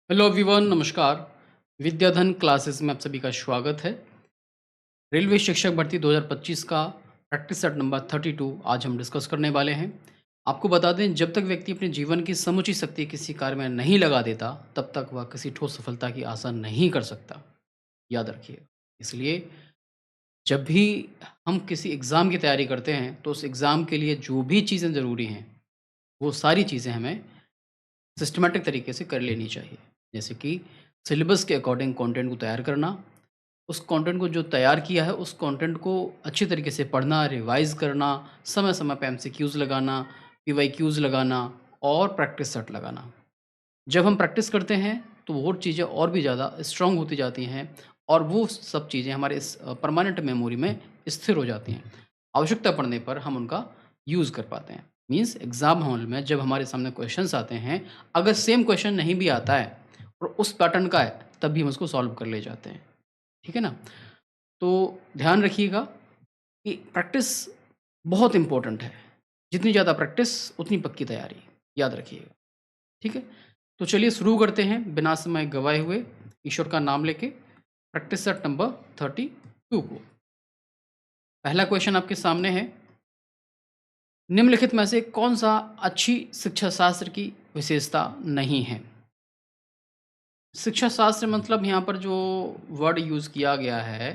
Hello everyone, नमस्कार। विद्याधन classes में आप सभी का स्वागत है। रेलवे शिक्षक भर्ती 2025 का प्रैक्टिस सेट नंबर 32 आज हम डिस्कस करने वाले हैं। आपको बता दें, जब तक व्यक्ति अपने जीवन की समुची शक्ति किसी कार्य में नहीं लगा देता, तब तक वह किसी ठोस सफलता की आशा नहीं कर सकता। याद रखिए। इसलिए जब भी हम किसी एग्ज़ाम की तैयारी करते हैं, तो उस एग्ज़ाम के लिए जो भी चीज़ें ज़रूरी हैं, वो सारी चीज़ें हमें सिस्टमैटिक तरीके से कर लेनी चाहिए। जैसे कि सिलेबस के अकॉर्डिंग कंटेंट को तैयार करना, उस कंटेंट को जो तैयार किया है, उस कंटेंट को अच्छी तरीके से पढ़ना, रिवाइज़ करना, समय-समय पे एमसीक्यूज़ लगाना, पीवाईक्यूज़ लगाना और प्रैक्टिस सेट लगाना। जब हम प्रैक्टिस करते हैं, तो वो चीज़ें और भी ज़्यादा स्ट्रॉन्ग होती जाती हैं और वो सब चीज़ें हमारे इस परमानेंट मेमोरी में स्थिर हो जाती हैं। आवश्यकता पड़ने पर हम उनका यूज़ कर पाते हैं। मीन्स एग्ज़ाम हॉल में जब हमारे सामने क्वेश्चन्स आते हैं, अगर सेम क्वेश्चन नहीं भी आता है और उस पैटर्न का है, तब भी हम उसको सॉल्व कर ले जाते हैं। ठीक है ना? तो ध्यान रखिएगा कि प्रैक्टिस बहुत इम्पोर्टेंट है। जितनी ज़्यादा प्रैक्टिस, उतनी पक्की तैयारी। याद रखिएगा। ठीक है? तो चलिए शुरू करते हैं बिना समय गँवाए हुए, ईश्वर का नाम लेके प्रैक्टिस सेट नंबर 32 को। पहला क्वेश्चन आपके सामने है, निम्नलिखित में से कौन-सा अच्छी शिक्षा शास्त्र की विशेषता नहीं है? शिक्षा शास्त्र मतलब यहाँ पर जो वर्ड यूज़ किया गया है,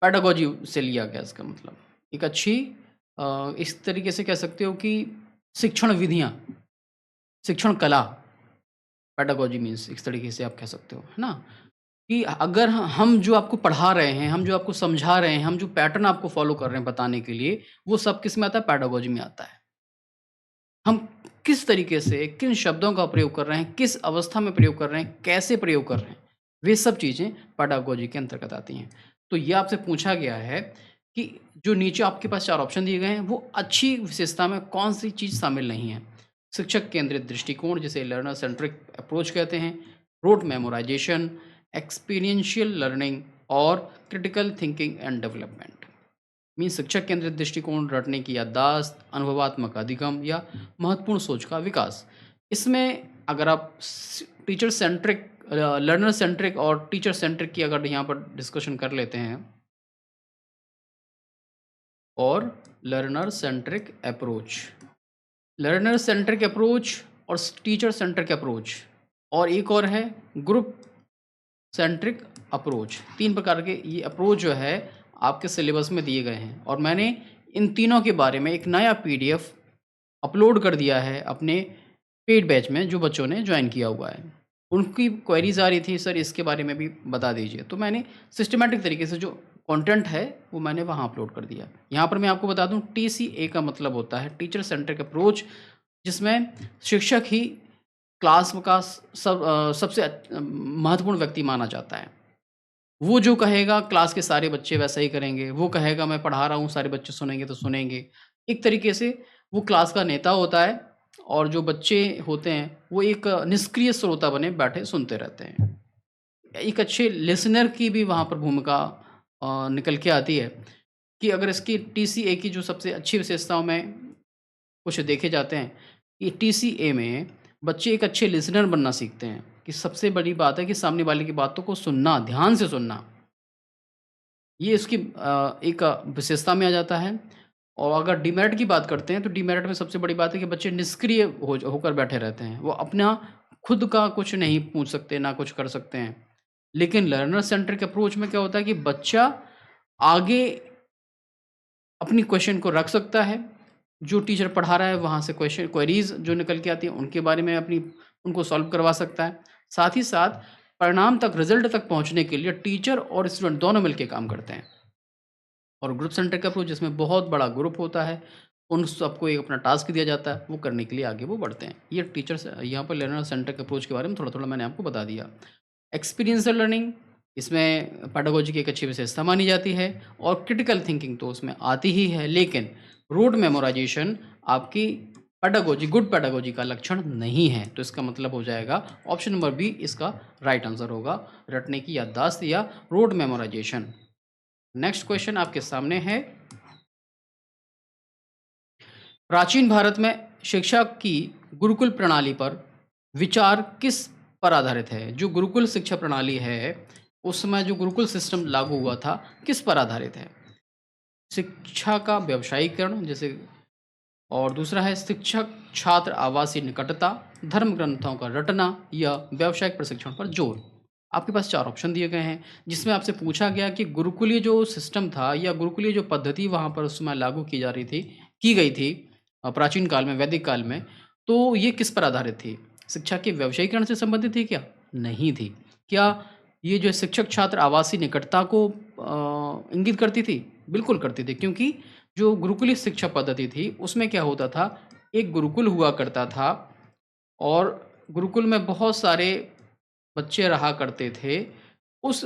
पेडागॉजी से लिया गया इसका मतलब। एक अच्छी इस तरीके से कह सकते हो कि शिक्षण विधियाँ, शिक्षण कला, पेडागॉजी मीन्स इस तरीके से आप कह सकते हो, है ना? कि अगर हम जो आपको पढ़ा रहे हैं, हम जो आपको समझा रहे हैं, हम जो पैटर्न आपको फ़ॉलो कर रहे हैं बताने के लिए, वो सब किस में आता है? पेडागॉजी में आता है। हम किस तरीके से, किन शब्दों का प्रयोग कर रहे हैं, किस अवस्था में प्रयोग कर रहे हैं, कैसे प्रयोग कर रहे हैं, वे सब चीज़ें पेडागॉजी के अंतर्गत आती हैं। तो ये आपसे पूछा गया है कि जो नीचे आपके पास 4 ऑप्शन दिए गए हैं, वो अच्छी विशेषता में कौन-सी चीज़ शामिल नहीं है? शिक्षक केंद्रित दृष्टिकोण, जिसे लर्नर सेंट्रिक अप्रोच कहते हैं, रोट मेमोराइज़ेशन, एक्सपीरियंशियल लर्निंग और critical thinking and development. Means शिक्षक केंद्रित दृष्टिकोण, रटने की याददाश्त, अनुभवात्मक अधिगम या महत्वपूर्ण सोच का विकास। इसमें अगर आप टीचर सेंट्रिक, लर्नर सेंट्रिक और टीचर सेंट्रिक की अगर यहाँ पर डिस्कशन कर लेते हैं और learner centric approach, learner centric approach और टीचर सेंट्रिक अप्रोच, और एक और है ग्रुप सेंट्रिक अप्रोच। 3 प्रकार के ये अप्रोच जो है आपके सिलेबस में दिए गए हैं और मैंने इन तीनों के बारे में एक नया पीडीएफ अपलोड कर दिया है अपने पेड बैच में, जो बच्चों ने जॉइन किया हुआ है। उनकी क्वेरीज़ आ रही थी, सर इसके बारे में भी बता दीजिए। तो मैंने सिस्टमैटिक तरीके से जो कंटेंट है वो मैंने वहाँ अपलोड कर दिया। यहाँ पर मैं आपको बता दूँ, टीसीए का मतलब होता है टीचर सेंट्रिक अप्रोच, जिसमें शिक्षक ही क्लास का सबसे महत्वपूर्ण व्यक्ति माना जाता है। वो जो कहेगा क्लास के सारे बच्चे वैसा ही करेंगे, वो कहेगा मैं पढ़ा रहा हूँ सारे बच्चे सुनेंगे तो सुनेंगे। एक तरीके से वो क्लास का नेता होता है और जो बच्चे होते हैं वो एक निष्क्रिय श्रोता बने बैठे सुनते रहते हैं। एक अच्छे लिसनर की भी वहाँ पर भूमिका निकल के आती है कि अगर इसकी टीसीए की जो सबसे अच्छी विशेषताओं में कुछ देखे जाते हैं कि टीसीए में बच्चे एक अच्छे लिसनर बनना सीखते हैं, कि सबसे बड़ी बात है कि सामने वाले की बातों को सुनना, ध्यान से सुनना। ये इसकी एक विशेषता में आ जाता है। और अगर डीमेरिट की बात करते हैं, तो डीमेरिट में सबसे बड़ी बात है कि बच्चे निष्क्रिय होकर बैठे रहते हैं। वो अपना खुद का कुछ नहीं पूछ सकते, ना कुछ कर सकते हैं। लेकिन लर्नर सेंट्रिक अप्रोच में क्या होता है कि बच्चा आगे अपनी क्वेश्चन को रख सकता है। जो टीचर पढ़ा रहा है वहाँ से क्वेश्चन क्वेरीज़ जो निकल के आती हैं उनके बारे में अपनी उनको सॉल्व करवा सकता है। साथ ही साथ परिणाम तक, रिज़ल्ट तक पहुँचने के लिए टीचर और स्टूडेंट दोनों मिलके काम करते हैं। और ग्रुप सेंट्रिक अप्रोच, जिसमें बहुत बड़ा ग्रुप होता है, उन सबको एक अपना टास्क दिया जाता है, वो करने के लिए आगे वो बढ़ते हैं। ये टीचर्स यहाँ पर लर्नर सेंट्रिक अप्रोच के बारे में थोड़ा-थोड़ा मैंने आपको बता दिया। एक्सपीरियंशियल लर्निंग, इसमें पेडागोजी की एक अच्छी विशेषता मानी जाती है और क्रिटिकल थिंकिंग तो उसमें आती ही है, लेकिन रोट मेमोराइज़ेशन आपकी पेडागोजी, गुड पेडागोजी का लक्षण नहीं है। तो इसका मतलब हो जाएगा ऑप्शन नंबर बी इसका राइट आंसर होगा, रटने की याददाश्त या रोट मेमोराइज़ेशन। नेक्स्ट क्वेश्चन आपके सामने है, प्राचीन भारत में शिक्षा की गुरुकुल प्रणाली पर विचार किस पर आधारित है? जो गुरुकुल शिक्षा प्रणाली है, उस समय जो गुरुकुल सिस्टम लागू हुआ था, किस पर आधारित है? शिक्षा का व्यावसायीकरण जैसे, और दूसरा है शिक्षक छात्र आवासीय निकटता, धर्म ग्रंथों का रटना या व्यावसायिक प्रशिक्षण पर जोर। आपके पास 4 ऑप्शन दिए गए हैं, जिसमें आपसे पूछा गया कि गुरुकुलीय जो सिस्टम था या गुरुकुलीय जो पद्धति वहाँ पर उस समय लागू की जा रही थी, की गई थी प्राचीन काल में, वैदिक काल में, तो ये किस पर आधारित थी? शिक्षा के व्यावसायीकरण से संबंधित थी क्या? नहीं थी। क्या ये जो शिक्षक छात्र आवासीय निकटता को इंगित करती थी? बिल्कुल करती थी, क्योंकि जो गुरुकुलीय शिक्षा पद्धति थी, उसमें क्या होता था, एक गुरुकुल हुआ करता था और गुरुकुल में बहुत सारे बच्चे रहा करते थे। उस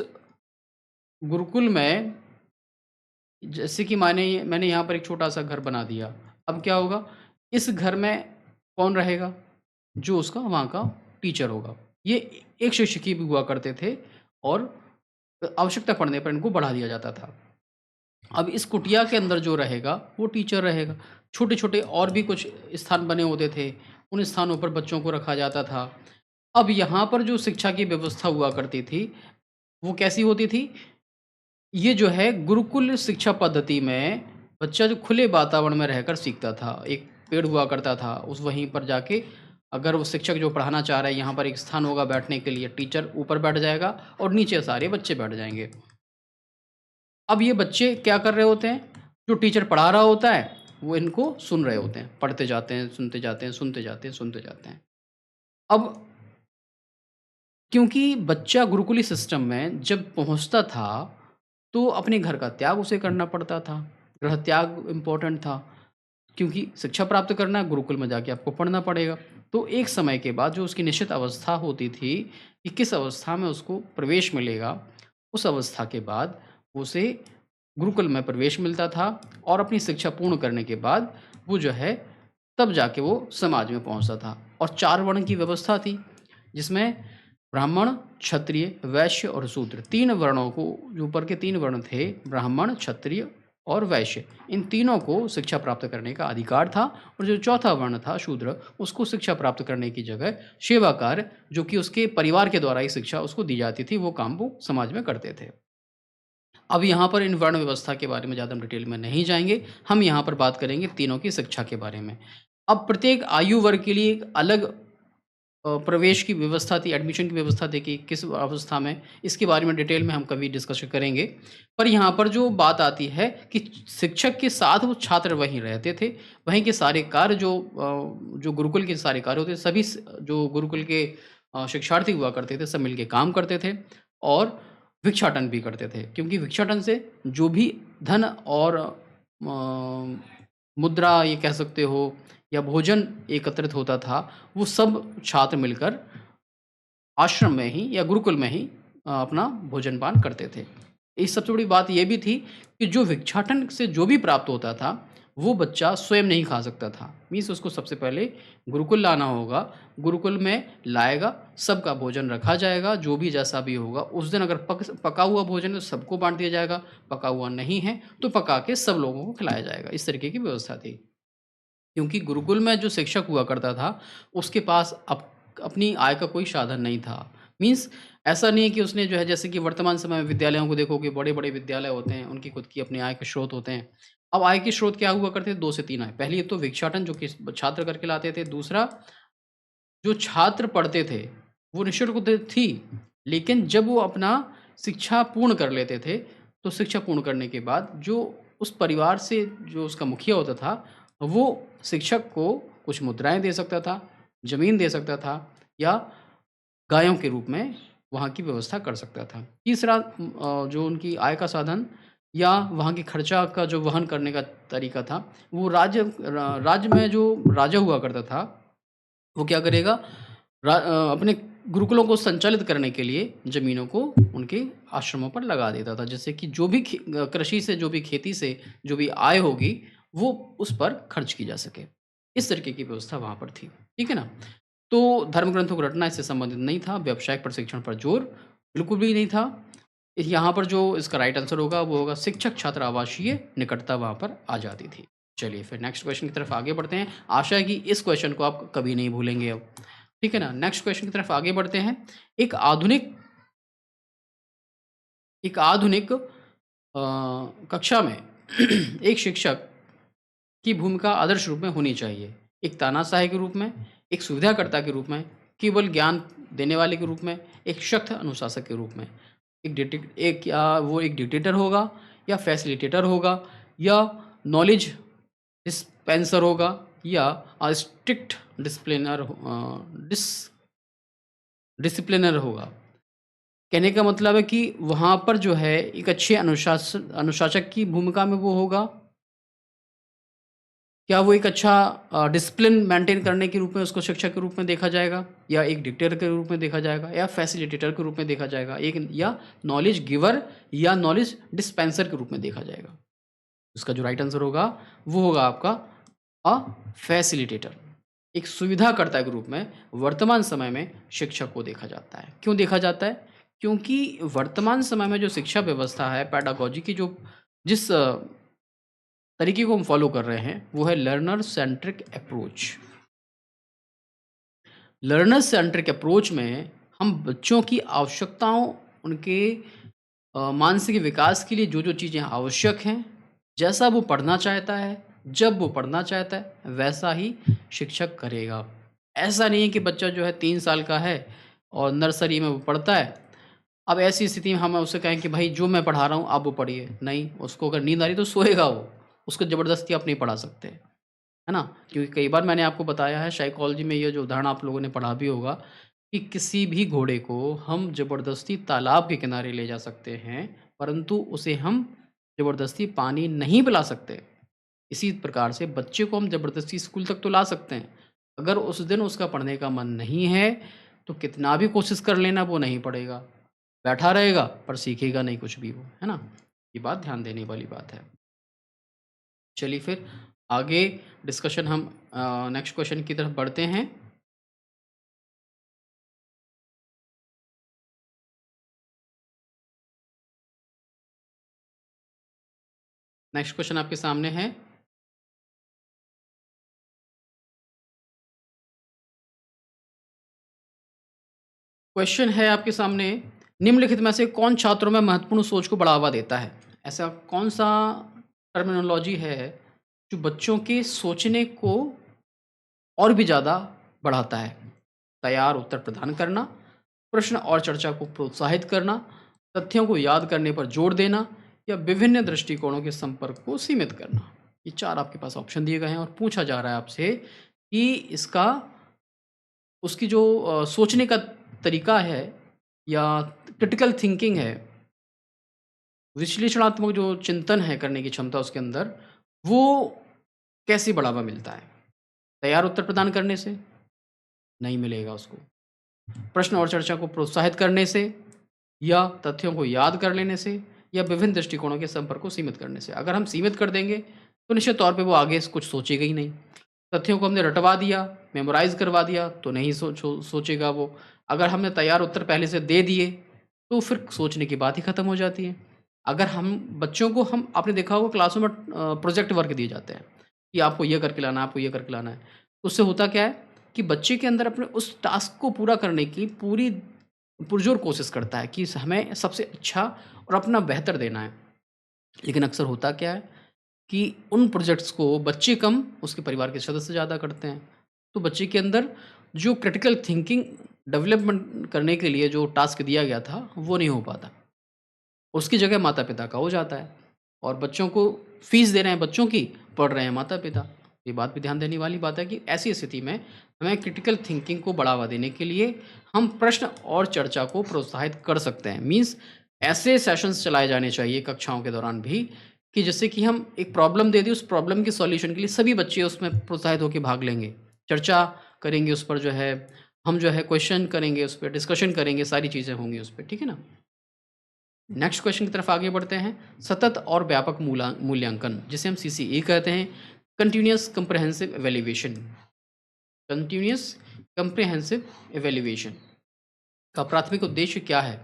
गुरुकुल में जैसे कि मैंने यहाँ पर एक छोटा-सा घर बना दिया। अब क्या होगा, इस घर में कौन रहेगा? जो उसका वहाँ का टीचर होगा। ये एक शिक्षक ही भी हुआ करते थे और आवश्यकता पड़ने पर इनको बढ़ा दिया जाता था। अब इस कुटिया के अंदर जो रहेगा, वो टीचर रहेगा। छोटे-छोटे और भी कुछ स्थान बने होते थे, उन स्थानों पर बच्चों को रखा जाता था। अब यहाँ पर जो शिक्षा की व्यवस्था हुआ करती थी, वो कैसी होती थी? ये जो है गुरुकुल शिक्षा पद्धति में बच्चा जो खुले वातावरण में रहकर सीखता था। एक पेड़ हुआ करता था, उस वहीं पर जाके अगर वो शिक्षक जो पढ़ाना चाह रहा है, यहाँ पर एक स्थान होगा बैठने के लिए, टीचर ऊपर बैठ जाएगा और नीचे सारे बच्चे बैठ जाएँगे। अब ये बच्चे क्या कर रहे होते हैं? जो टीचर पढ़ा रहा होता है, वो इनको सुन रहे होते हैं। पढ़ते जाते हैं, सुनते जाते हैं, सुनते जाते हैं, सुनते जाते हैं। अब क्योंकि बच्चा गुरुकुली सिस्टम में जब पहुँचता था, तो अपने घर का त्याग उसे करना पड़ता था। गृह त्याग इम्पोर्टेंट था, क्योंकि शिक्षा प्राप्त करना है, गुरुकुल में जाके आपको पढ़ना पड़ेगा। तो एक समय के बाद जो उसकी निश्चित अवस्था होती थी कि किस अवस्था में उसको प्रवेश मिलेगा, उस अवस्था के बाद उसे गुरुकुल में प्रवेश मिलता था और अपनी शिक्षा पूर्ण करने के बाद वो जो है, तब जाके वो समाज में पहुँचता था। और 4 वर्ण की व्यवस्था थी, जिसमें ब्राह्मण, क्षत्रिय, वैश्य और शूद्र, 3 वर्णों को, जो ऊपर के 3 वर्ण थे, ब्राह्मण, क्षत्रिय और वैश्य, इन तीनों को शिक्षा प्राप्त करने का अधिकार था। और जो चौथा वर्ण था, शूद्र, उसको शिक्षा प्राप्त करने की जगह सेवा कार्य, जो कि उसके परिवार के द्वारा ही शिक्षा उसको दी जाती थी, वो काम वो समाज में करते थे। अब यहाँ पर इन वर्ण व्यवस्था के बारे में ज़्यादा हम डिटेल में नहीं जाएँगे, हम यहाँ पर बात करेंगे तीनों की शिक्षा के बारे में। अब प्रत्येक आयु वर्ग के लिए एक अलग प्रवेश की व्यवस्था थी, एडमिशन की व्यवस्था थी कि किस अवस्था में, इसके बारे में डिटेल में हम कभी डिस्कस करेंगे। पर यहाँ पर जो बात आती है कि शिक्षक के साथ वो छात्र वहीं रहते थे, वहीं के सारे कार्य जो गुरुकुल के सारे कार्य होते थे, सभी जो गुरुकुल के शिक्षार्थी हुआ करते थे, सब मिलके काम करते थे और भिक्षाटन भी करते थे, क्योंकि भिक्षाटन से जो भी धन और मुद्रा ये कह सकते हो या भोजन एकत्रित होता था, वो सब छात्र मिलकर आश्रम में ही या गुरुकुल में ही अपना भोजन-पान करते थे। एक सबसे बड़ी बात ये भी थी कि जो भिक्षाटन से जो भी प्राप्त होता था, वो बच्चा स्वयं नहीं खा सकता था। मीन्स उसको सबसे पहले गुरुकुल लाना होगा, गुरुकुल में लाएगा, सबका भोजन रखा जाएगा, जो भी जैसा भी होगा। उस दिन अगर पका हुआ भोजन है तो सबको बाँट दिया जाएगा, पका हुआ नहीं है तो पका के सब लोगों को खिलाया जाएगा। इस तरीके की व्यवस्था थी। क्योंकि गुरुकुल में जो शिक्षक हुआ करता था, उसके पास अपनी आय का कोई साधन नहीं था। मीन्स ऐसा नहीं है कि उसने जो है, जैसे कि वर्तमान समय में विद्यालयों को देखोगे, बड़े-बड़े विद्यालय होते हैं, उनकी खुद की अपनी आय के स्रोत होते हैं। अब आय के स्रोत क्या हुआ करते थे? 2 से 3 आय। पहली तो भिक्षाटन, जो कि छात्र करके लाते थे। दूसरा, जो छात्र पढ़ते थे, वो निःशुल्क तो थी, लेकिन जब वो अपना शिक्षा पूर्ण कर लेते थे, तो शिक्षा पूर्ण करने के बाद जो उस परिवार से जो उसका मुखिया होता था, वो शिक्षक को कुछ मुद्राएँ दे सकता था, ज़मीन दे सकता था या गायों के रूप में वहाँ की व्यवस्था कर सकता था। तीसरा, जो उनकी आय का साधन या वहाँ के खर्चा का जो वहन करने का तरीका था, वो राज्य में जो राजा हुआ करता था, वो क्या करेगा, अपने गुरुकुलों को संचालित करने के लिए ज़मीनों को उनके आश्रमों पर लगा देता था, जिससे कि जो भी कृषि से, जो भी खेती से जो भी आय होगी, वो उस पर खर्च की जा सके। इस तरीके की व्यवस्था वहाँ पर थी, ठीक है ना? तो धर्म ग्रंथों को रटना इससे संबंधित नहीं था, व्यावसायिक प्रशिक्षण पर जोर बिल्कुल भी नहीं था। यहाँ पर जो इसका राइट आंसर होगा, वो होगा शिक्षक छात्र आवासीय निकटता वहाँ पर आ जाती थी। चलिए फिर नेक्स्ट क्वेश्चन की तरफ आगे बढ़ते हैं। आशा है कि इस क्वेश्चन को आप कभी नहीं भूलेंगे अब। ठीक है ना। नेक्स्ट क्वेश्चन की तरफ आगे बढ़ते हैं। एक आधुनिक कक्षा में एक शिक्षक की भूमिका आदर्श रूप में होनी चाहिए। एक तानाशाही के रूप में, एक सुविधाकर्ता के रूप में, केवल ज्ञान देने वाले के रूप में, एक सख्त अनुशासक के रूप में। एक डिक्टेटर होगा या फैसिलिटेटर होगा या नॉलेज डिस्पेंसर होगा या स्ट्रिक्ट डिसिप्लिनर होगा। कहने का मतलब है कि वहाँ पर जो है एक अच्छे अनुशासक की भूमिका में वो होगा, क्या वो एक अच्छा डिसिप्लिन मेंटेन करने के रूप में उसको शिक्षक के रूप में देखा जाएगा, या एक डिक्टेटर के रूप में देखा जाएगा, या फैसिलिटेटर के रूप में देखा जाएगा, एक या नॉलेज गिवर या नॉलेज डिस्पेंसर के रूप में देखा जाएगा। उसका जो राइट आंसर होगा वो होगा आपका फैसिलिटेटर। एक सुविधाकर्ता के रूप में वर्तमान समय में शिक्षक को देखा जाता है। क्यों देखा जाता है? क्योंकि वर्तमान समय में जो शिक्षा व्यवस्था है, पैडागोजी की जो जिस तरीके को हम फॉलो कर रहे हैं वो है learner centric approach. Learner centric approach में हम बच्चों की आवश्यकताओं, उनके मानसिक विकास के लिए जो जो चीज़ें आवश्यक हैं, जैसा वो पढ़ना चाहता है, जब वो पढ़ना चाहता है, वैसा ही शिक्षक करेगा। ऐसा नहीं है कि बच्चा जो है 3 साल का है और नर्सरी में वो पढ़ता है, अब ऐसी स्थिति में हम उससे कहें कि भाई जो मैं पढ़ा रहा हूँ आप वो पढ़िए, नहीं, उसको अगर नींद आ रही तो सोएगा वो, उसको ज़बरदस्ती आप नहीं पढ़ा सकते, है ना? क्योंकि कई बार मैंने आपको बताया है, साइकोलॉजी में ये जो उदाहरण आप लोगों ने पढ़ा भी होगा कि किसी भी घोड़े को हम ज़बरदस्ती तालाब के किनारे ले जा सकते हैं, परंतु उसे हम ज़बरदस्ती पानी नहीं पिला सकते। इसी प्रकार से बच्चे को हम ज़बरदस्ती स्कूल तक तो ला सकते हैं, अगर उस दिन उसका पढ़ने का मन नहीं है, तो कितना भी कोशिश कर लेना वो नहीं पढ़ेगा। बैठा रहेगा पर सीखेगा नहीं कुछ भी वो, है ना? ये बात ध्यान देने वाली बात है। चलिए फिर आगे डिस्कशन हम नेक्स्ट क्वेश्चन की तरफ बढ़ते हैं। नेक्स्ट क्वेश्चन आपके सामने है। क्वेश्चन है आपके सामने, निम्नलिखित में से कौन छात्रों में महत्वपूर्ण सोच को बढ़ावा देता है? ऐसा कौन सा टर्मिनोलॉजी है जो बच्चों के सोचने को और भी ज़्यादा बढ़ाता है? तैयार उत्तर प्रदान करना, प्रश्न और चर्चा को प्रोत्साहित करना, तथ्यों को याद करने पर जोर देना, या विभिन्न दृष्टिकोणों के संपर्क को सीमित करना। ये 4 आपके पास ऑप्शन दिए गए हैं और पूछा जा रहा है आपसे कि इसका उसकी जो सोचने का तरीका है या क्रिटिकल थिंकिंग है, विश्लेषणात्मक जो चिंतन है करने की क्षमता उसके अंदर, वो कैसे बढ़ावा मिलता है? तैयार उत्तर प्रदान करने से? नहीं मिलेगा उसको। प्रश्न और चर्चा को प्रोत्साहित करने से, या तथ्यों को याद कर लेने से, या विभिन्न दृष्टिकोणों के संपर्क को सीमित करने से। अगर हम सीमित कर देंगे तो निश्चित तौर पे वो आगे कुछ सोचेगा ही नहीं। तथ्यों को हमने रटवा दिया, मेमोराइज़ करवा दिया तो नहीं सोचेगा वो। अगर हमने तैयार उत्तर पहले से दे दिए तो फिर सोचने की बात ही खत्म हो जाती है। अगर हम बच्चों को हम आपने देखा होगा क्लासों में प्रोजेक्ट वर्क दिए जाते हैं कि आपको ये करके लाना है, आपको ये करके लाना है। तो उससे होता क्या है कि बच्चे के अंदर अपने उस टास्क को पूरा करने की पूरी पुरज़ोर कोशिश करता है कि हमें सबसे अच्छा और अपना बेहतर देना है। लेकिन अक्सर होता क्या है कि उन प्रोजेक्ट्स को बच्चे कम, उसके परिवार के सदस्य ज़्यादा करते हैं। तो बच्चे के अंदर जो क्रिटिकल थिंकिंग डेवलपमेंट करने के लिए जो टास्क दिया गया था, वो नहीं हो पाता। उसकी जगह माता-पिता का हो जाता है और बच्चों को फ़ीस दे रहे हैं बच्चों की, पढ़ रहे हैं माता-पिता। ये बात भी ध्यान देने वाली बात है कि ऐसी स्थिति में हमें क्रिटिकल थिंकिंग को बढ़ावा देने के लिए हम प्रश्न और चर्चा को प्रोत्साहित कर सकते हैं। मीन्स ऐसे सेशंस चलाए जाने चाहिए कक्षाओं के दौरान भी कि जिससे कि हम एक प्रॉब्लम दे दें, उस प्रॉब्लम के सॉल्यूशन के लिए सभी बच्चे उसमें प्रोत्साहित होकर भाग लेंगे। चर्चा करेंगे उस पर, जो है हम जो है क्वेश्चन करेंगे उस पे, डिस्कशन करेंगे, सारी चीज़ें होंगी उस पे, ठीक है ना? नेक्स्ट क्वेश्चन की तरफ आगे बढ़ते हैं। सतत और व्यापक मूल्यांकन, जिसे हम सीसीई कहते हैं, continuous comprehensive evaluation. Continuous comprehensive evaluation का प्राथमिक उद्देश्य क्या है?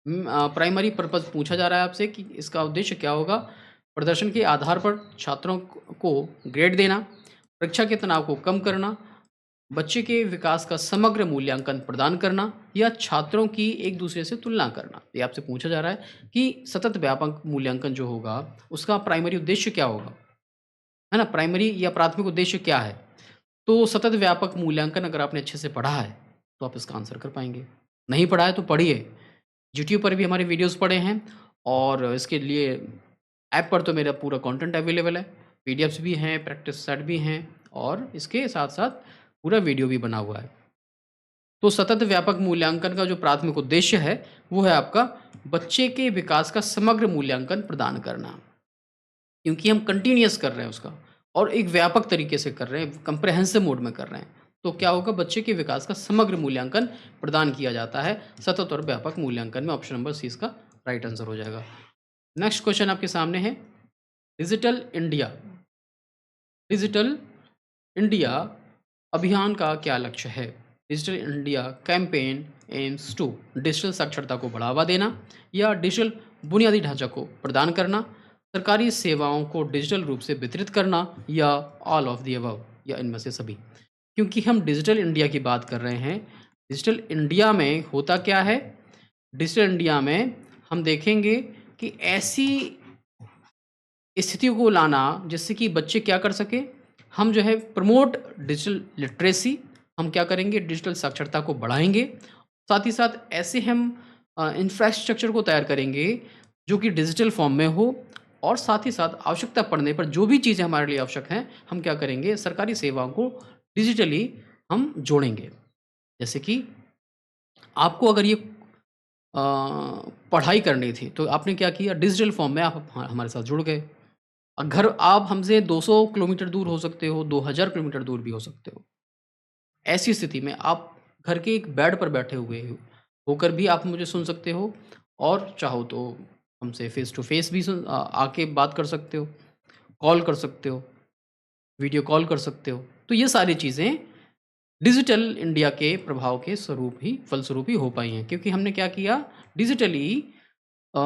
प्राइमरी पर्पस पूछा जा रहा है आपसे कि इसका उद्देश्य क्या होगा? प्रदर्शन के आधार पर छात्रों को ग्रेड देना, परीक्षा के तनाव को कम करना, बच्चे के विकास का समग्र मूल्यांकन प्रदान करना या छात्रों की एक दूसरे से तुलना करना। ये आपसे पूछा जा रहा है कि सतत व्यापक मूल्यांकन जो होगा उसका प्राइमरी उद्देश्य क्या होगा, है ना? प्राइमरी या प्राथमिक उद्देश्य क्या है? तो सतत व्यापक मूल्यांकन अगर आपने अच्छे से पढ़ा है तो आप इसका आंसर कर पाएंगे। नहीं पढ़ा है तो पढ़िए। यूट्यूब पर भी हमारे वीडियोस पड़े हैं और इसके लिए ऐप पर तो मेरा पूरा कंटेंट अवेलेबल है। पीडीएफ्स भी हैं, प्रैक्टिस सेट भी हैं और इसके साथ-साथ पूरा वीडियो भी बना हुआ है। तो सतत व्यापक मूल्यांकन का जो प्राथमिक उद्देश्य है, वो है आपका बच्चे के विकास का समग्र मूल्यांकन प्रदान करना। क्योंकि हम कंटिन्यूअस कर रहे हैं उसका और एक व्यापक तरीके से कर रहे हैं, कंप्रिहेंसिव मोड में कर रहे हैं। तो क्या होगा, बच्चे के विकास का समग्र मूल्यांकन प्रदान किया जाता है सतत और व्यापक मूल्यांकन में। ऑप्शन नंबर सी इसका राइट आंसर हो जाएगा। नेक्स्ट क्वेश्चन आपके सामने है, डिजिटल इंडिया डिजिटल इंडिया अभियान का क्या लक्ष्य है? Digital India campaign aims to digital साक्षरता को बढ़ावा देना या डिजिटल बुनियादी ढांचा को प्रदान करना, सरकारी सेवाओं को डिजिटल रूप से वितरित करना या ऑल ऑफ द अबव या इनमें से सभी। क्योंकि हम डिजिटल इंडिया की बात कर रहे हैं, डिजिटल इंडिया में होता क्या है? डिजिटल इंडिया में हम देखेंगे कि ऐसी स्थितियों को लाना जिससे कि बच्चे क्या कर सके, हम जो है प्रमोट डिजिटल लिटरेसी, हम क्या करेंगे, डिजिटल साक्षरता को बढ़ाएंगे। साथ ही साथ ऐसे हम इंफ्रास्ट्रक्चर को तैयार करेंगे जो कि डिजिटल फॉर्म में हो और साथ ही साथ आवश्यकता पड़ने पर जो भी चीज़ें हमारे लिए आवश्यक हैं, हम क्या करेंगे, सरकारी सेवाओं को डिजिटली हम जोड़ेंगे। जैसे कि आपको अगर ये पढ़ाई करनी थी तो आपने क्या किया, डिजिटल फॉर्म में आप हमारे साथ जुड़ गए। घर आप हमसे 200 किलोमीटर दूर हो सकते हो, 2000 किलोमीटर दूर भी हो सकते हो। ऐसी स्थिति में आप घर के एक बेड पर बैठे हुए होकर भी आप मुझे सुन सकते हो और चाहो तो हमसे फेस टू फेस भी आके बात कर सकते हो, कॉल कर सकते हो, वीडियो कॉल कर सकते हो। तो ये सारी चीज़ें डिजिटल इंडिया के प्रभाव के फलस्वरूप ही हो पाई हैं, क्योंकि हमने क्या किया, डिजिटली अ,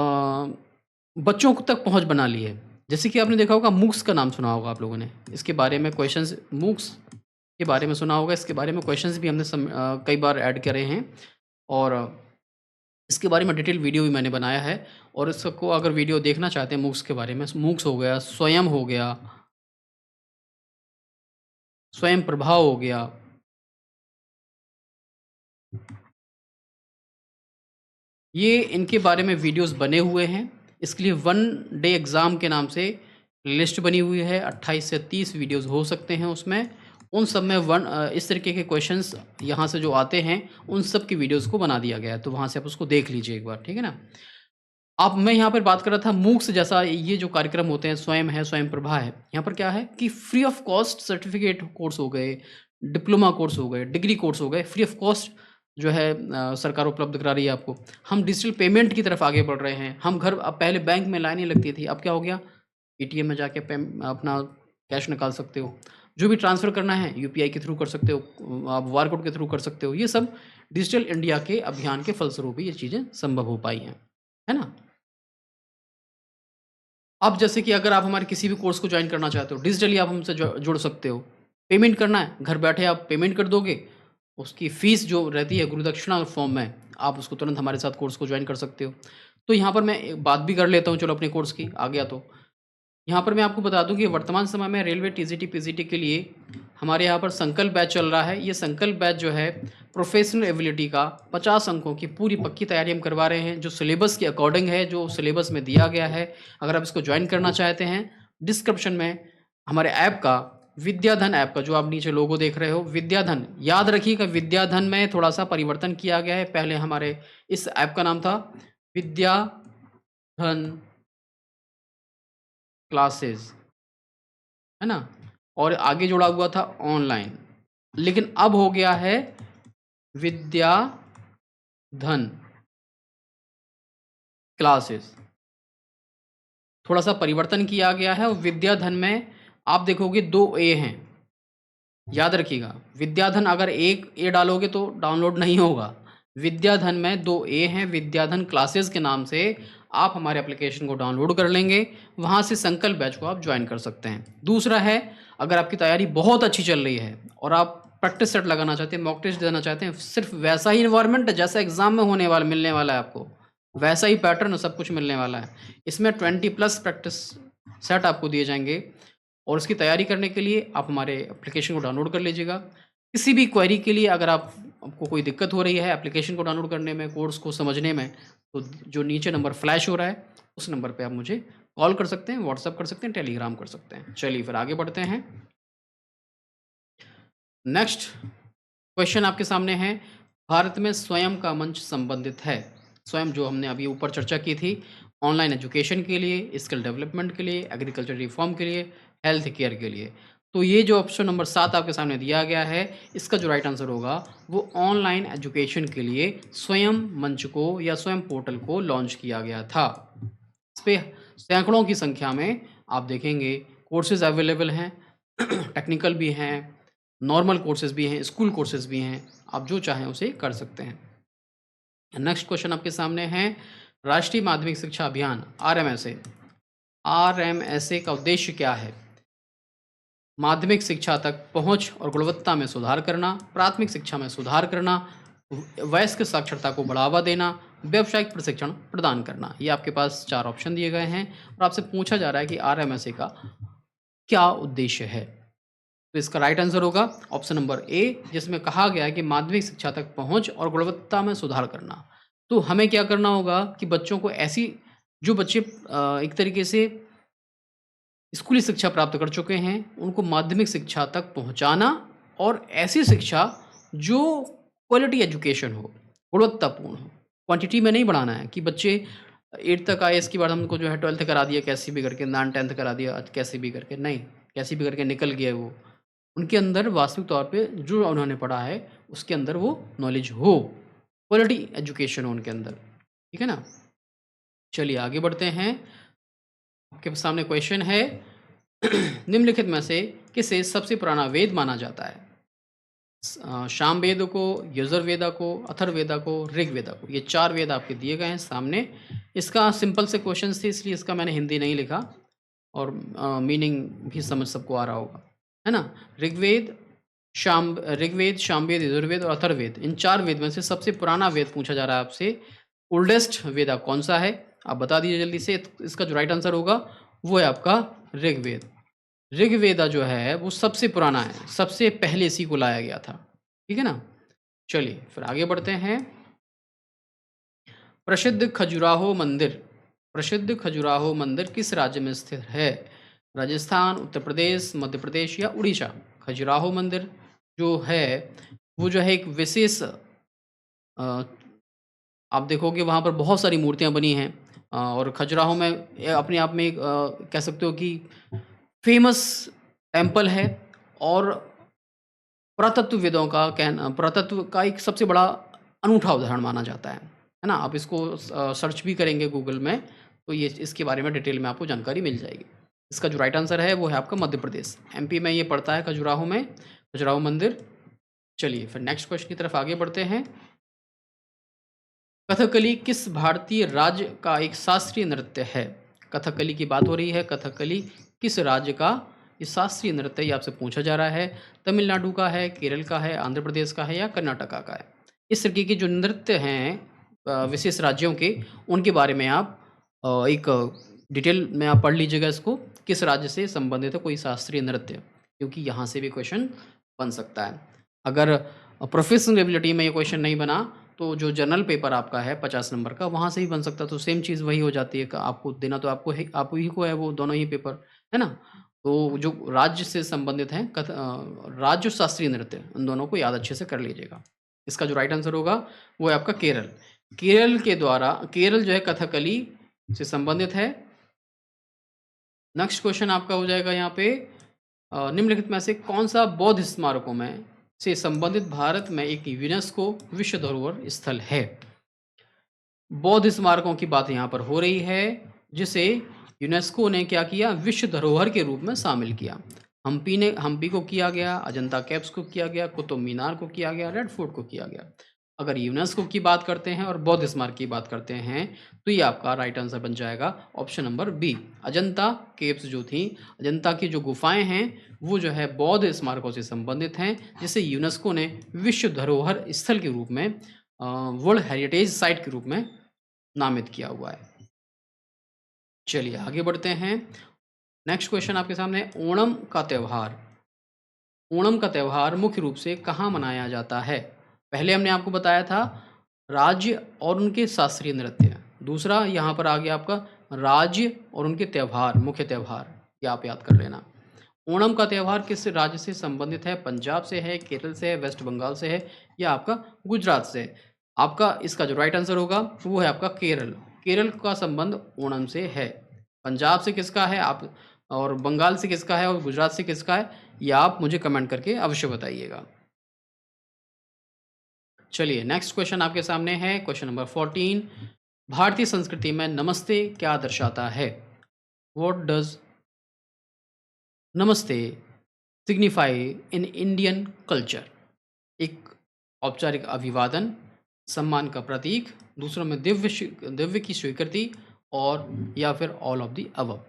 बच्चों तक पहुंच बना ली है। जैसे कि आपने देखा होगा, मूक्स का नाम सुना होगा आप लोगों ने, इसके बारे में क्वेश्चंस, मूक्स के बारे में सुना होगा, इसके बारे में क्वेश्चंस भी हमने कई बार ऐड करे हैं और इसके बारे में डिटेल वीडियो भी मैंने बनाया है। और इसको अगर वीडियो देखना चाहते हैं मूक्स के बारे में, मूक्स हो गया, स्वयं हो गया, स्वयं प्रभाव हो गया, ये इनके बारे में वीडियोस बने हुए हैं। इसके लिए वन डे एग्ज़ाम के नाम से लिस्ट बनी हुई है, 28 से 30 वीडियोस हो सकते हैं उसमें। उन सब में इस तरीके के क्वेश्चंस यहाँ से जो आते हैं, उन सब की वीडियोस को बना दिया गया है, तो वहाँ से आप उसको देख लीजिए एक बार, ठीक है ना? अब मैं यहाँ पर बात कर रहा था मूक्स जैसा, ये जो कार्यक्रम होते हैं, स्वयं है, स्वयं प्रभा है, यहाँ पर क्या है कि free of cost certificate course हो गए, डिप्लोमा कोर्स हो गए, डिग्री कोर्स हो गए, फ्री ऑफ कॉस्ट जो है सरकार उपलब्ध करा रही है आपको। हम डिजिटल पेमेंट की तरफ आगे बढ़ रहे हैं। हम घर, अब पहले बैंक में लाइनें लगती थी, अब क्या हो गया, एटीएम में जाके अपना कैश निकाल सकते हो। जो भी ट्रांसफ़र करना है यूपीआई के थ्रू कर सकते हो, आप QR कोड के थ्रू कर सकते हो। ये सब डिजिटल इंडिया के अभियान के फलस्वरूप ही ये चीज़ें संभव हो पाई हैं, है ना? अब जैसे कि अगर आप हमारे किसी भी कोर्स को ज्वाइन करना चाहते हो, डिजिटली आप हमसे जुड़ सकते हो। पेमेंट करना है, घर बैठे आप पेमेंट कर दोगे, उसकी फ़ीस जो रहती है गुरुदक्षिणा फॉर्म में, आप उसको तुरंत हमारे साथ कोर्स को ज्वाइन कर सकते हो। तो यहाँ पर मैं एक बात भी कर लेता हूँ, चलो अपने कोर्स की, आ गया तो। यहाँ पर मैं आपको बता दूँ कि वर्तमान समय में रेलवे टीजीटी पीजीटी के लिए हमारे यहाँ पर संकल्प बैच चल रहा है। ये संकल्प बैच जो है प्रोफेशनल एबिलिटी का 50 अंकों की पूरी पक्की तैयारी हम करवा रहे हैं, जो सिलेबस के अकॉर्डिंग है, जो सिलेबस में दिया गया है। अगर आप इसको ज्वाइन करना चाहते हैं, डिस्क्रिप्शन में हमारे ऐप का, विद्याधन ऐप का, जो आप नीचे लोगो देख रहे हो, विद्याधन, याद रखिएगा विद्याधन में थोड़ा सा परिवर्तन किया गया है। पहले हमारे इस ऐप का नाम था विद्याधन क्लासेस, है ना, और आगे जुड़ा हुआ था ऑनलाइन, लेकिन अब हो गया है विद्याधन क्लासेस। थोड़ा सा परिवर्तन किया गया है और विद्याधन में आप देखोगे 2 ए हैं, याद रखिएगा। विद्याधन अगर एक ए डालोगे तो डाउनलोड नहीं होगा। विद्याधन में 2 ए हैं, विद्याधन क्लासेस के नाम से आप हमारे एप्लीकेशन को डाउनलोड कर लेंगे, वहाँ से संकल्प बैच को आप ज्वाइन कर सकते हैं। दूसरा है, अगर आपकी तैयारी बहुत अच्छी चल रही है और आप प्रैक्टिस सेट लगाना चाहते हैं, मॉक टेस्ट देना चाहते हैं, सिर्फ वैसा ही इन्वायरमेंट है जैसा एग्जाम में होने वाला मिलने वाला है आपको, वैसा ही पैटर्न सब कुछ मिलने वाला है। इसमें 20+ प्रैक्टिस सेट आपको दिए जाएंगे और उसकी तैयारी करने के लिए आप हमारे एप्लीकेशन को डाउनलोड कर लीजिएगा। किसी भी क्वेरी के लिए अगर आपको कोई दिक्कत हो रही है एप्लीकेशन को डाउनलोड करने में, कोर्स को समझने में, तो जो नीचे नंबर फ्लैश हो रहा है उस नंबर पे आप मुझे कॉल कर सकते हैं, व्हाट्सअप कर सकते हैं, टेलीग्राम कर सकते हैं। चलिए फिर आगे बढ़ते हैं। नेक्स्ट क्वेश्चन आपके सामने है, भारत में स्वयं का मंच संबंधित है। स्वयं जो हमने अभी ऊपर चर्चा की थी, ऑनलाइन एजुकेशन के लिए, स्किल डेवलपमेंट के लिए, एग्रीकल्चर रिफॉर्म के लिए, हेल्थ केयर के लिए। तो ये जो ऑप्शन नंबर 7 आपके सामने दिया गया है, इसका जो राइट आंसर होगा वो ऑनलाइन एजुकेशन के लिए स्वयं मंच को या स्वयं पोर्टल को लॉन्च किया गया था। इस पर सैकड़ों की संख्या में आप देखेंगे कोर्सेज अवेलेबल हैं, टेक्निकल भी हैं, नॉर्मल कोर्सेज भी हैं, स्कूल कोर्सेज भी हैं, आप जो चाहें उसे कर सकते हैं। नेक्स्ट क्वेश्चन आपके सामने है, राष्ट्रीय माध्यमिक शिक्षा अभियान RMSA का उद्देश्य क्या है? माध्यमिक शिक्षा तक पहुंच और गुणवत्ता में सुधार करना, प्राथमिक शिक्षा में सुधार करना, वयस्क साक्षरता को बढ़ावा देना, व्यावसायिक प्रशिक्षण प्रदान करना। ये आपके पास 4 ऑप्शन दिए गए हैं और आपसे पूछा जा रहा है कि RMSA का क्या उद्देश्य है। तो इसका राइट आंसर होगा ऑप्शन नंबर ए, जिसमें कहा गया है कि माध्यमिक शिक्षा तक पहुंच और गुणवत्ता में सुधार करना। तो हमें क्या करना होगा कि बच्चों को ऐसी, जो बच्चे एक तरीके से स्कूली शिक्षा प्राप्त कर चुके हैं उनको माध्यमिक शिक्षा तक पहुंचाना, और ऐसी शिक्षा जो क्वालिटी एजुकेशन हो, गुणवत्तापूर्ण हो। क्वांटिटी में नहीं बढ़ाना है कि बच्चे 8 तक आए, इसके बाद हमको जो है 12th करा दिया कैसे भी करके, 9 10th करा दिया कैसे भी करके, नहीं, कैसे भी करके निकल गया वो। उनके अंदर वास्तविक तौर पे जो उन्होंने पढ़ा है उसके अंदर वो नॉलेज हो, क्वालिटी एजुकेशन हो उनके अंदर, ठीक है ना। चलिए आगे बढ़ते हैं। आपके सामने क्वेश्चन है, निम्नलिखित में से किसे सबसे पुराना वेद माना जाता है? शाम वेद को, यजुर्वेदा को, अथर्ववेदा को, ऋग्वेदा को। ये 4 वेद आपके दिए गए हैं सामने। इसका सिंपल से क्वेश्चन थे इसलिए इसका मैंने हिंदी नहीं लिखा, और मीनिंग भी समझ सबको आ रहा होगा, है ना। ऋग्वेद, सामवेद, यजुर्वेद और अथर्ववेद, इन 4 वेद में से सबसे पुराना वेद पूछा जा रहा है आपसे। ओल्डेस्ट वेदा कौन सा है आप बता दीजिए जल्दी से। इसका जो राइट आंसर होगा वो है आपका ऋग्वेद। ऋग्वेदा जो है वो सबसे पुराना है, सबसे पहले इसी को लाया गया था, ठीक है ना। चलिए फिर आगे बढ़ते हैं। प्रसिद्ध खजुराहो मंदिर किस राज्य में स्थित है? राजस्थान, उत्तर प्रदेश, मध्य प्रदेश या उड़ीसा। खजुराहो मंदिर जो है वो जो है एक विशेष, आप देखोगे वहाँ पर बहुत सारी मूर्तियाँ बनी हैं, और खजुराहो में अपने आप में एक कह सकते हो कि फेमस टेम्पल है, और पुरातत्वविदों का कहना, पुरातत्व का एक सबसे बड़ा अनूठा उदाहरण माना जाता है ना। आप इसको सर्च भी करेंगे गूगल में तो ये इसके बारे में डिटेल में आपको जानकारी मिल जाएगी। इसका जो राइट आंसर है वो है आपका मध्य प्रदेश, MP में ये पड़ता है, खजुराहो में, खजुराहो मंदिर। चलिए फिर नेक्स्ट क्वेश्चन की तरफ आगे बढ़ते हैं। कथकली किस भारतीय राज्य का एक शास्त्रीय नृत्य है? कथकली की बात हो रही है। कथकली किस राज्य का ये शास्त्रीय नृत्य, ये आपसे पूछा जा रहा है। तमिलनाडु का है, केरल का है, आंध्र प्रदेश का है या कर्नाटका का है। इस तरीके के जो नृत्य हैं विशेष राज्यों के, उनके बारे में आप एक डिटेल में आप पढ़ लीजिएगा इसको, किस राज्य से संबंधित है कोई शास्त्रीय नृत्य, क्योंकि यहाँ से भी क्वेश्चन बन सकता है। अगर प्रोफेशनल एबिलिटी में ये क्वेश्चन नहीं बना तो जो जनरल पेपर आपका है 50 नंबर का, वहाँ से भी बन सकता, तो सेम चीज़ वही हो जाती है। आपको देना तो आपको है, आप ही को है वो दोनों ही पेपर, है ना। तो जो राज्य से संबंधित हैं राज्य शास्त्रीय नृत्य, उन दोनों को याद अच्छे से कर लीजिएगा। इसका जो राइट आंसर होगा वो है आपका केरल। केरल के द्वारा, केरल जो है कथकली से संबंधित है। नेक्स्ट क्वेश्चन आपका हो जाएगा यहाँ पे, निम्नलिखित में से कौन सा बौद्ध स्मारकों में से संबंधित भारत में एक यूनेस्को विश्व धरोहर स्थल है? बौद्ध स्मारकों की बात यहाँ पर हो रही है, जिसे यूनेस्को ने क्या किया, विश्व धरोहर के रूप में शामिल किया। हम्पी को किया गया, अजंता केव्स को किया गया, कुतुब मीनार को किया गया, रेड फोर्ट को किया गया। अगर यूनेस्को की बात करते हैं और बौद्ध स्मारक की बात करते हैं तो ये आपका राइट आंसर बन जाएगा option number B. Ajanta caves जो थी, अजंता की जो गुफाएं हैं वो जो है बौद्ध स्मारकों से संबंधित हैं, जिसे यूनेस्को ने विश्व धरोहर स्थल के रूप में, वर्ल्ड हेरिटेज साइट के रूप में नामित किया हुआ है। चलिए आगे बढ़ते हैं। नेक्स्ट क्वेश्चन आपके सामने है, ओणम का त्यौहार। ओणम का त्यौहार मुख्य रूप से कहाँ मनाया जाता है? पहले हमने आपको बताया था राज्य और उनके शास्त्रीय नृत्य। दूसरा यहाँ पर आ गया आपका राज्य और उनके त्यौहार, मुख्य त्यौहार, ये आप याद कर लेना। ओणम का त्यौहार किस राज्य से संबंधित है? पंजाब से है, केरल से है, वेस्ट बंगाल से है या आपका गुजरात से है? आपका इसका जो राइट आंसर होगा वो है आपका केरल। केरल का संबंध ओणम से है। पंजाब से किसका है आप, और बंगाल से किसका है और गुजरात से किसका है, ये आप मुझे कमेंट करके अवश्य बताइएगा। चलिए नेक्स्ट क्वेश्चन आपके सामने है, क्वेश्चन नंबर 14। भारतीय संस्कृति में नमस्ते क्या दर्शाता है? व्हाट डज नमस्ते सिग्निफाई इन इंडियन कल्चर? एक औपचारिक अभिवादन, सम्मान का प्रतीक, दूसरों में दिव्य की स्वीकृति, और या फिर ऑल ऑफ द अबव।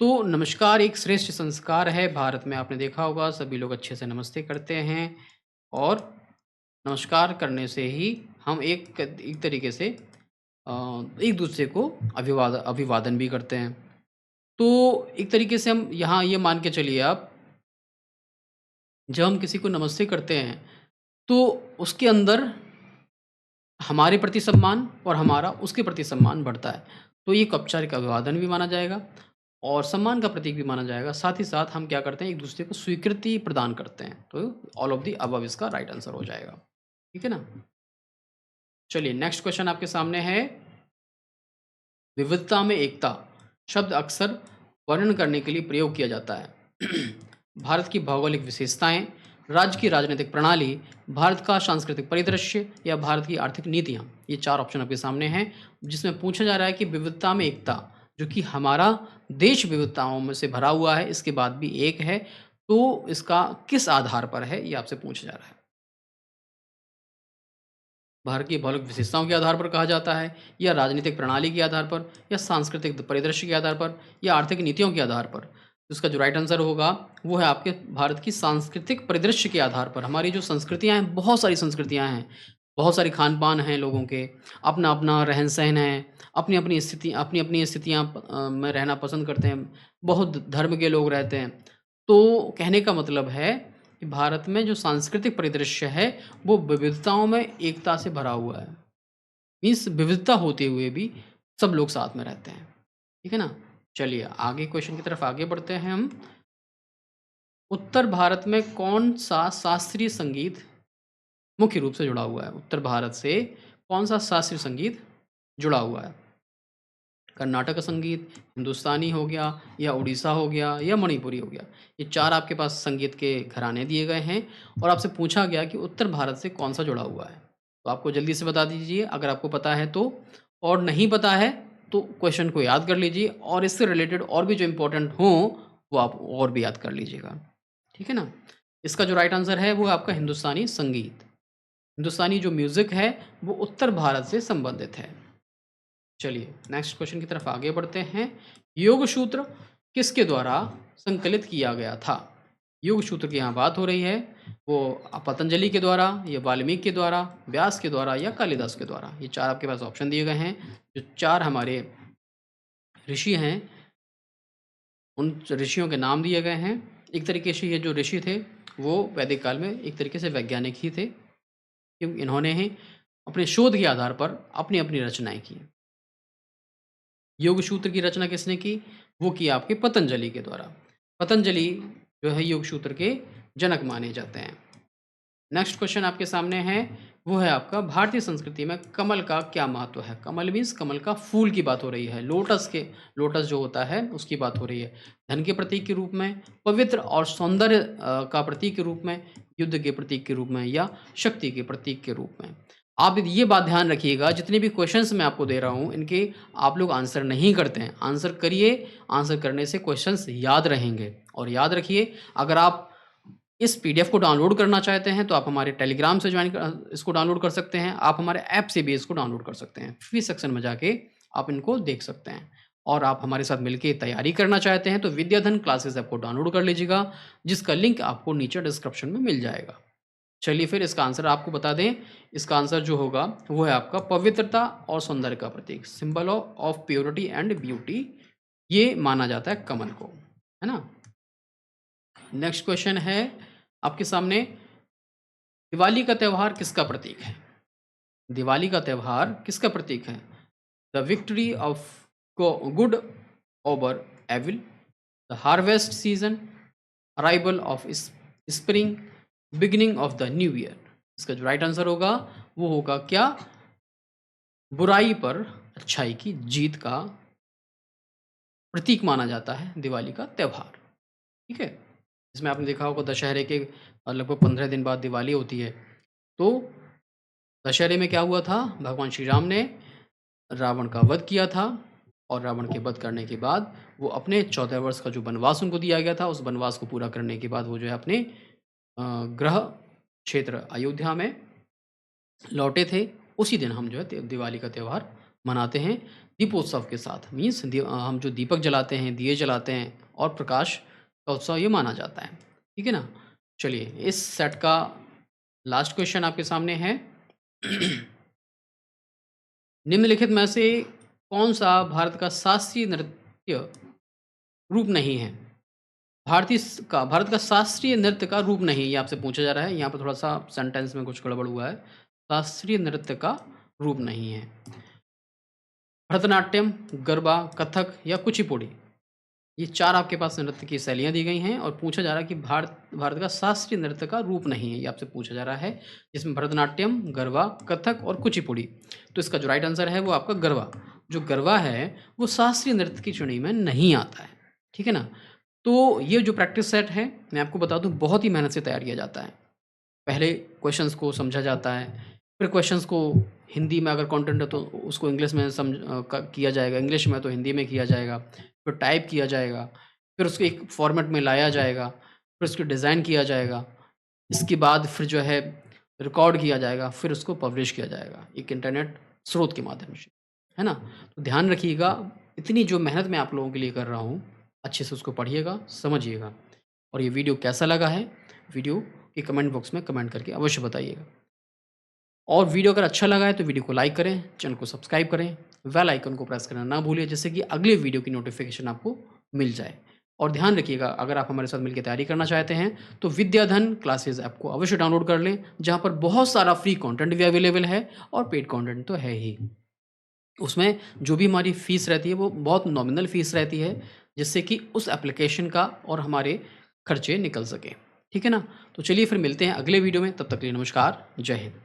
तो नमस्कार एक श्रेष्ठ संस्कार है। भारत में आपने देखा होगा सभी लोग अच्छे से नमस्ते करते हैं, और नमस्कार करने से ही हम एक तरीके से एक दूसरे को अभिवादन भी करते हैं। तो एक तरीके से हम यहाँ ये मान के चलिए आप, जब हम किसी को नमस्ते करते हैं तो उसके अंदर हमारे प्रति सम्मान और हमारा उसके प्रति सम्मान बढ़ता है। तो ये एक औपचारिक अभिवादन भी माना जाएगा और सम्मान का प्रतीक भी माना जाएगा। साथ ही साथ हम क्या करते हैं, एक दूसरे को स्वीकृति प्रदान करते हैं। तो ऑल ऑफ द अबव इसका राइट आंसर हो जाएगा। ठीक है ना। चलिए नेक्स्ट क्वेश्चन आपके सामने है, विविधता में एकता शब्द अक्सर वर्णन करने के लिए प्रयोग किया जाता है। भारत की भौगोलिक विशेषताएं, राज्य की राजनीतिक प्रणाली, भारत का सांस्कृतिक परिदृश्य या भारत की आर्थिक नीतियां। ये चार ऑप्शन आपके सामने हैं, जिसमें पूछा जा रहा है कि विविधता में एकता, जो कि हमारा देश विविधताओं में से भरा हुआ है, इसके बाद भी एक है, तो इसका किस आधार पर है, ये आपसे पूछा जा रहा है। भारत की भौगोलिक विशेषताओं के आधार पर कहा जाता है, या राजनीतिक प्रणाली के आधार पर, या सांस्कृतिक परिदृश्य के आधार पर, या आर्थिक नीतियों के आधार पर। तो इसका जो राइट आंसर होगा वो है आपके भारत की सांस्कृतिक परिदृश्य के आधार पर। हमारी जो संस्कृतियां हैं, बहुत सारी संस्कृतियां हैं, बहुत सारी खान पान हैं लोगों के, अपना अपना रहन सहन है, अपनी अपनी स्थितियाँ में रहना पसंद करते हैं, बहुत धर्म के लोग रहते हैं। तो कहने का मतलब है कि भारत में जो सांस्कृतिक परिदृश्य है वो विविधताओं में एकता से भरा हुआ है। मीन्स विविधता होते हुए भी सब लोग साथ में रहते हैं। ठीक है ना। चलिए आगे क्वेश्चन की तरफ आगे बढ़ते हैं हम। उत्तर भारत में कौन सा शास्त्रीय संगीत मुख्य रूप से जुड़ा हुआ है? उत्तर भारत से कौन सा शास्त्रीय संगीत जुड़ा हुआ है? कर्नाटक का संगीत, हिंदुस्तानी हो गया, या उड़ीसा हो गया, या मणिपुरी हो गया। ये चार आपके पास संगीत के घराने दिए गए हैं और आपसे पूछा गया कि उत्तर भारत से कौन सा जुड़ा हुआ है। तो आपको जल्दी से बता दीजिए अगर आपको पता है तो, और नहीं पता है तो क्वेश्चन को याद कर लीजिए, और इससे रिलेटेड और भी जो इम्पोर्टेंट हों वो आप और भी याद कर लीजिएगा। ठीक है ना। इसका जो राइट आंसर है वो है आपका हिंदुस्तानी संगीत। हिंदुस्तानी जो म्यूज़िक है वो उत्तर भारत से संबंधित है। चलिए नेक्स्ट क्वेश्चन की तरफ आगे बढ़ते हैं। योग सूत्र किसके द्वारा संकलित किया गया था? योग सूत्र की यहाँ बात हो रही है, वो पतंजलि के द्वारा, या वाल्मीकि के द्वारा, व्यास के द्वारा, या कालिदास के द्वारा। ये चार आपके पास ऑप्शन दिए गए हैं। जो चार हमारे ऋषि हैं उन ऋषियों के नाम दिए गए हैं। एक तरीके से ये जो ऋषि थे वो वैदिक काल में एक तरीके से वैज्ञानिक ही थे, क्योंकि इन्होंने ही अपने शोध के आधार पर अपनी अपनी रचनाएं की। योग सूत्र की रचना किसने की? वो की आपके पतंजलि के द्वारा। पतंजलि जो है योग सूत्र के जनक माने जाते हैं। नेक्स्ट क्वेश्चन आपके सामने है, वो है आपका भारतीय संस्कृति में कमल का क्या महत्व है? कमल मीन्स कमल का फूल की बात हो रही है, लोटस जो होता है उसकी बात हो रही है। धन के प्रतीक के रूप में, पवित्र और सौंदर्य का प्रतीक के रूप में, युद्ध के प्रतीक के रूप में, या शक्ति के प्रतीक के रूप में। आप ये बात ध्यान रखिएगा, जितने भी क्वेश्चंस मैं आपको दे रहा हूँ इनके आप लोग आंसर नहीं करते हैं। आंसर करिए, आंसर करने से क्वेश्चंस याद रहेंगे। और याद रखिए, अगर आप इस पीडीएफ को डाउनलोड करना चाहते हैं तो आप हमारे टेलीग्राम से इसको डाउनलोड कर सकते हैं, आप हमारे ऐप से भी इसको डाउनलोड कर सकते हैं। फ्री सेक्शन में जाके आप इनको देख सकते हैं। और आप हमारे साथ मिलके तैयारी करना चाहते हैं तो विद्याधन क्लासेस ऐप को डाउनलोड कर लीजिएगा, जिसका लिंक आपको नीचे डिस्क्रिप्शन में मिल जाएगा। चलिए फिर इसका आंसर आपको बता दें। इसका आंसर जो होगा वो है आपका पवित्रता और सौंदर्य का प्रतीक, symbol of purity and beauty, ये माना जाता है कमल को, है ना। नेक्स्ट क्वेश्चन है आपके सामने, दिवाली का त्यौहार किसका प्रतीक है? दिवाली का त्यौहार किसका प्रतीक है? The victory of good over evil, the harvest season, arrival of spring, beginning of the new year. इसका जो राइट आंसर होगा वो होगा क्या? बुराई पर अच्छाई की जीत का प्रतीक माना जाता है दिवाली का त्यौहार। ठीक है, इसमें आपने देखा होगा दशहरे के लगभग 15 दिन बाद दिवाली होती है। तो दशहरे में क्या हुआ था? भगवान श्री राम ने रावण का वध किया था, और रावण के वध करने के बाद वो अपने 14 वर्ष का जो वनवास उनको दिया गया था, उस वनवास को पूरा करने के बाद वो जो है अपने गृह क्षेत्र अयोध्या में लौटे थे। उसी दिन हम जो है दिवाली का त्यौहार मनाते हैं दीपोत्सव के साथ। मीन्स हम जो दीपक जलाते हैं, दिए जलाते हैं, और प्रकाश का उत्सव ये माना जाता है। ठीक है ना। चलिए इस सेट का लास्ट क्वेश्चन आपके सामने है। निम्नलिखित में से कौन सा भारत का शास्त्रीय नृत्य रूप नहीं है? भारत का शास्त्रीय नृत्य का रूप नहीं, ये आपसे पूछा जा रहा है। यहाँ पर थोड़ा सा सेंटेंस में कुछ गड़बड़ हुआ है। शास्त्रीय नृत्य का रूप नहीं है। भरतनाट्यम, गरबा, कथक या कुचिपुड़ी, ये 4 आपके पास नृत्य की शैलियाँ दी गई हैं, और पूछा जा रहा है कि भारत का शास्त्रीय नृत्य का रूप नहीं है, ये आपसे पूछा जा रहा है, जिसमें भरतनाट्यम, गरबा, कथक और कुचिपुड़ी। तो इसका जो राइट आंसर है वो आपका गरबा। जो गरबा है वो शास्त्रीय नृत्य की श्रेणी में नहीं आता है। ठीक है ना। तो ये जो प्रैक्टिस सेट है, मैं आपको बता दूं, बहुत ही मेहनत से तैयार किया जाता है। पहले क्वेश्चंस को समझा जाता है, फिर क्वेश्चंस को हिंदी में अगर कंटेंट है तो उसको इंग्लिश में किया जाएगा, इंग्लिश में तो हिंदी में किया जाएगा, फिर टाइप किया जाएगा, फिर उसको एक फॉर्मेट में लाया जाएगा, फिर उसको डिज़ाइन किया जाएगा, इसके बाद फिर जो है रिकॉर्ड किया जाएगा, फिर उसको पब्लिश किया जाएगा एक इंटरनेट स्रोत के माध्यम से, है ना। तो ध्यान रखिएगा, इतनी जो मेहनत मैं आप लोगों के लिए कर रहा हूँ, अच्छे से उसको पढ़िएगा, समझिएगा। और ये वीडियो कैसा लगा है, वीडियो के कमेंट बॉक्स में कमेंट करके अवश्य बताइएगा। और वीडियो अगर अच्छा लगा है तो वीडियो को लाइक करें, चैनल को सब्सक्राइब करें, बेल आइकन को प्रेस करना ना भूलिए, जिससे कि अगले वीडियो की नोटिफिकेशन आपको मिल जाए। और ध्यान रखिएगा, अगर आप हमारे साथ मिलकर तैयारी करना चाहते हैं तो विद्याधन क्लासेस ऐप को अवश्य डाउनलोड कर लें, जहाँ पर बहुत सारा फ्री कंटेंट भी अवेलेबल है, और पेड कंटेंट तो है ही। उसमें जो भी हमारी फ़ीस रहती है वो बहुत नॉमिनल फ़ीस रहती है, जिससे कि उस एप्लीकेशन का और हमारे खर्चे निकल सकें। ठीक है ना। तो चलिए फिर मिलते हैं अगले वीडियो में, तब तक के लिए नमस्कार, जय हिंद।